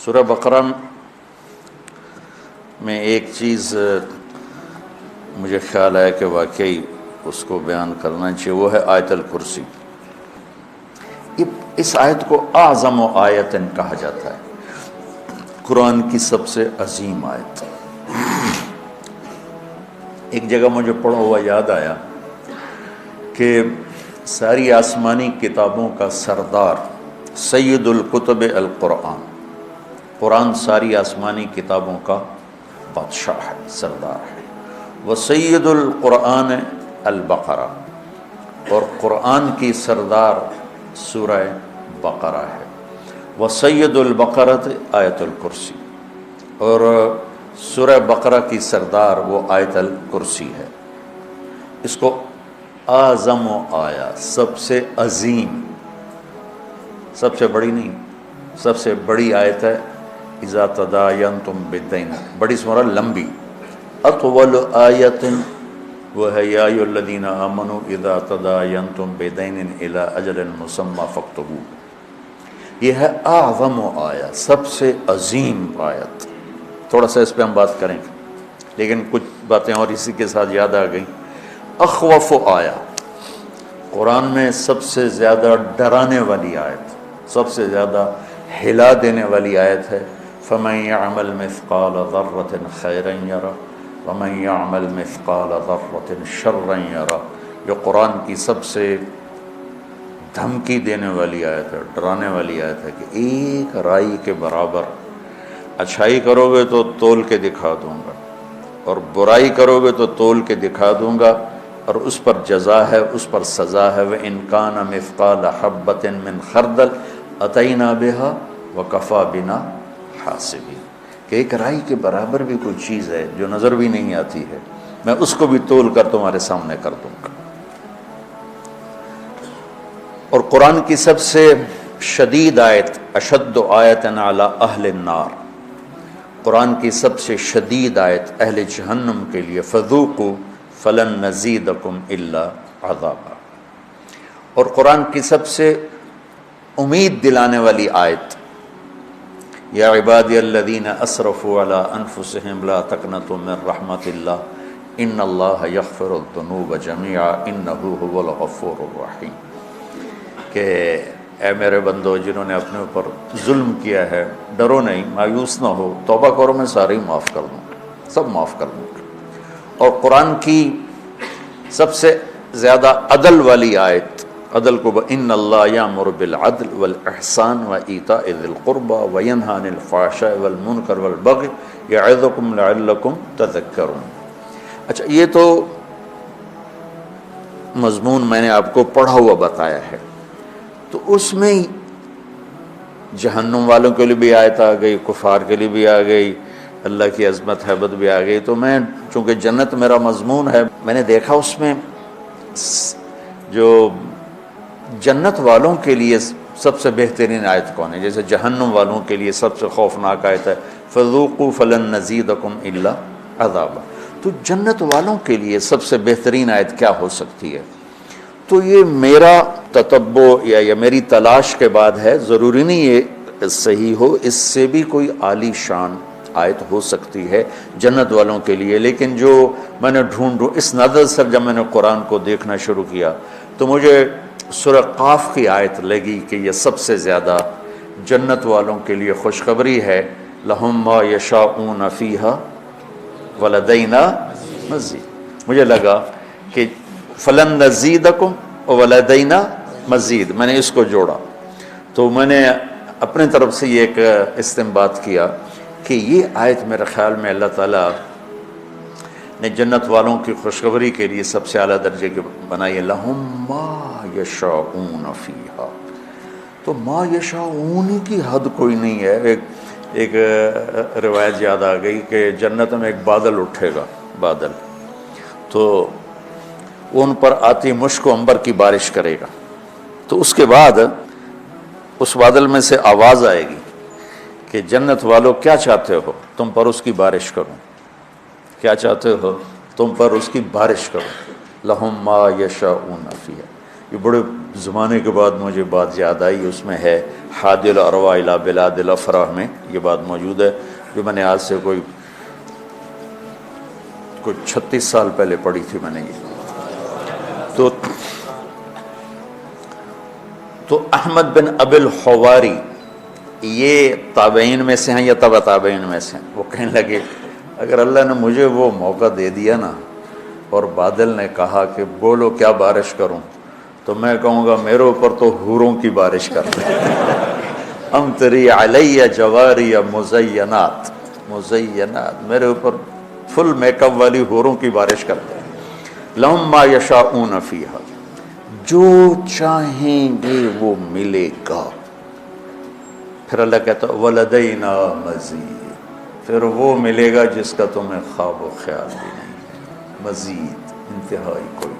سورہ بقرہ میں ایک چیز مجھے خیال ہے کہ واقعی اس کو بیان کرنا چاہیے، وہ ہے آیت الکرسی۔ اس آیت کو اعظم آیت کہا جاتا ہے، قرآن کی سب سے عظیم آیت۔ ایک جگہ مجھے پڑھا ہوا یاد آیا کہ ساری آسمانی کتابوں کا سردار سید الکتب القرآن، قرآن ساری آسمانی کتابوں کا بادشاہ ہے، سردار ہے۔ وہ سید القرآن البقرہ، اور قرآن کی سردار سورہ بقرہ ہے۔ وہ سید البقرۃ آیت الکرسی، اور سورہ بقرہ کی سردار وہ آیت الکرسی ہے۔ اس کو اعظم و آیا، سب سے عظیم، سب سے بڑی نہیں، سب سے بڑی آیت ہے اذا تداینتم بدین، بڑی سورہ لمبی۔ اطول آیت وہ ہے یا ایھا الذین آمنوا اذا تداینتم بدین الی اجل مسمی فاکتبوہ۔ یہ ہے اعظم و آیا، سب سے عظیم آیت۔ تھوڑا سا اس پہ ہم بات کریں گے، لیکن کچھ باتیں اور اسی کے ساتھ یاد آ گئیں۔ اخوف آیا، قرآن میں سب سے زیادہ ڈرانے والی آیت، سب سے زیادہ ہلا دینے والی آیت ہے فَمَن يَعْمَلْ مِثْقَالَ ذَرَّةٍ خَيْرًا يَرَهُ وَمَن يَعْمَلْ مِثْقَالَ ذَرَّةٍ شَرًّا يَرَهُ۔ یہ قرآن کی سب سے دھمکی دینے والی آیت ہے، ڈرانے والی آیت ہے کہ ایک رائی کے برابر اچھائی کرو گے تو تول کے دکھا دوں گا، اور برائی کرو گے تو تول کے دکھا دوں گا، اور اس پر جزا ہے، اس پر سزا ہے۔ وَإِن كَانَ مِثْقَالَ حَبَّةٍ مِّنْ خَرْدَلٍ أَتَيْنَا بِهَا وَكَفَىٰ بِنَا حَاسِبِينَ، کہ ایک رائی کے برابر بھی کوئی چیز ہے جو نظر بھی نہیں آتی ہے، میں اس کو بھی تول کر تمہارے سامنے کر دوں گا۔ اور قرآن کی سب سے شدید آیت، اشد آیت علی اہل النار، قرآن کی سب سے شدید آیت اہل جہنم کے لیے فذوقوا فلن نزیدکم الا عذابا۔ اور قرآن کی سب سے امید دلانے والی آیت یا عبادی الذین اسرفوا علی انفسہم لا تقنطوا من رحمت اللہ ان اللہ یغفر الذنوب جميعا انہ هو الغفور الرحیم، کہ اے میرے بندو جنہوں نے اپنے اوپر ظلم کیا ہے، ڈرو نہیں، مایوس نہ ہو، توبہ کرو، میں سارے ہی معاف کر دوں گا، سب معاف کر دوں گا۔ اور قرآن کی سب سے زیادہ عدل والی آیت، عدل کو ان اللہ یامر بالعدل والاحسان وایتاء ذی القربى وینہی عن الفحشاء والمنکر والبغی یعظکم لعلکم تذکرون۔ اچھا، یہ تو مضمون میں نے آپ کو پڑھا ہوا بتایا ہے، تو اس میں جہنم والوں کے لیے بھی آیت آ گئی، کفار کے لیے بھی آ گئی، اللہ کی عظمت حیبت بھی آ گئی۔ تو میں چونکہ جنت میرا مضمون ہے، میں نے دیکھا اس میں جو جنت والوں کے لیے سب سے بہترین آیت کون ہے، جیسے جہنم والوں کے لیے سب سے خوفناک آیت ہے فذوقوا فلن نزیدکم الا عذابا۔ تو جنت والوں کے لیے سب سے بہترین آیت کیا ہو سکتی ہے؟ تو یہ میرا تتبع یا میری تلاش کے بعد ہے، ضروری نہیں یہ صحیح ہو، اس سے بھی کوئی عالی شان آیت ہو سکتی ہے جنت والوں کے لیے۔ لیکن جو میں نے ڈھونڈوں اس نظر سے جب میں نے قرآن کو دیکھنا شروع کیا تو مجھے سورہ قاف کی آیت لگی کہ یہ سب سے زیادہ جنت والوں کے لیے خوشخبری ہے، لہم ما یشاءون فیہا ولدینا مزید۔ مجھے لگا کہ فلن نزیدکم ولدینا مزید، میں نے اس کو جوڑا، تو میں نے اپنے طرف سے یہ ایک استنباط کیا کہ یہ آیت میرے خیال میں اللہ تعالیٰ نے جنت والوں کی خوشخبری کے لیے سب سے اعلیٰ درجے کی بنائی ہے، لہم ما یشاءون فیہا۔ تو ما یشاءون کی حد کوئی نہیں ہے۔ ایک روایت یاد آ گئی کہ جنت میں ایک بادل اٹھے گا، بادل، تو وہ ان پر آتی مشک و عنبر کی بارش کرے گا، تو اس کے بعد اس بادل میں سے آواز آئے گی کہ جنت والو کیا چاہتے ہو، تم پر اس کی بارش کروں، کیا چاہتے ہو تم پر اس کی بارش کرو، لہم ما یشاءون فیہا۔ یہ بڑے زمانے کے بعد مجھے بات یاد آئی، اس میں ہے حادی الارواح الی بلاد الافراح میں یہ بات موجود ہے، جو میں نے آج سے کوئی 36 سال پہلے پڑھی تھی میں نے یہ۔ تو احمد بن ابی الحواری یہ تابعین میں سے ہیں یا تبع تابعین میں سے ہیں؟ وہ کہنے لگے اگر اللہ نے مجھے وہ موقع دے دیا نا اور بادل نے کہا کہ بولو کیا بارش کروں، تو میں کہوں گا میرے اوپر تو حوروں کی بارش کر دے۔ امطری علی جواری مزینات، میرے اوپر فل میک اپ والی حوروں کی بارش کر دے۔ لہم ما یشاؤون فیہا، جو چاہیں گے وہ ملے گا۔ پھر اللہ کہتا ولدینا مزید، پھر وہ ملے گا جس کا تمہیں خواب و خیال بھی نہیں ہے، مزید انتہائی کوئی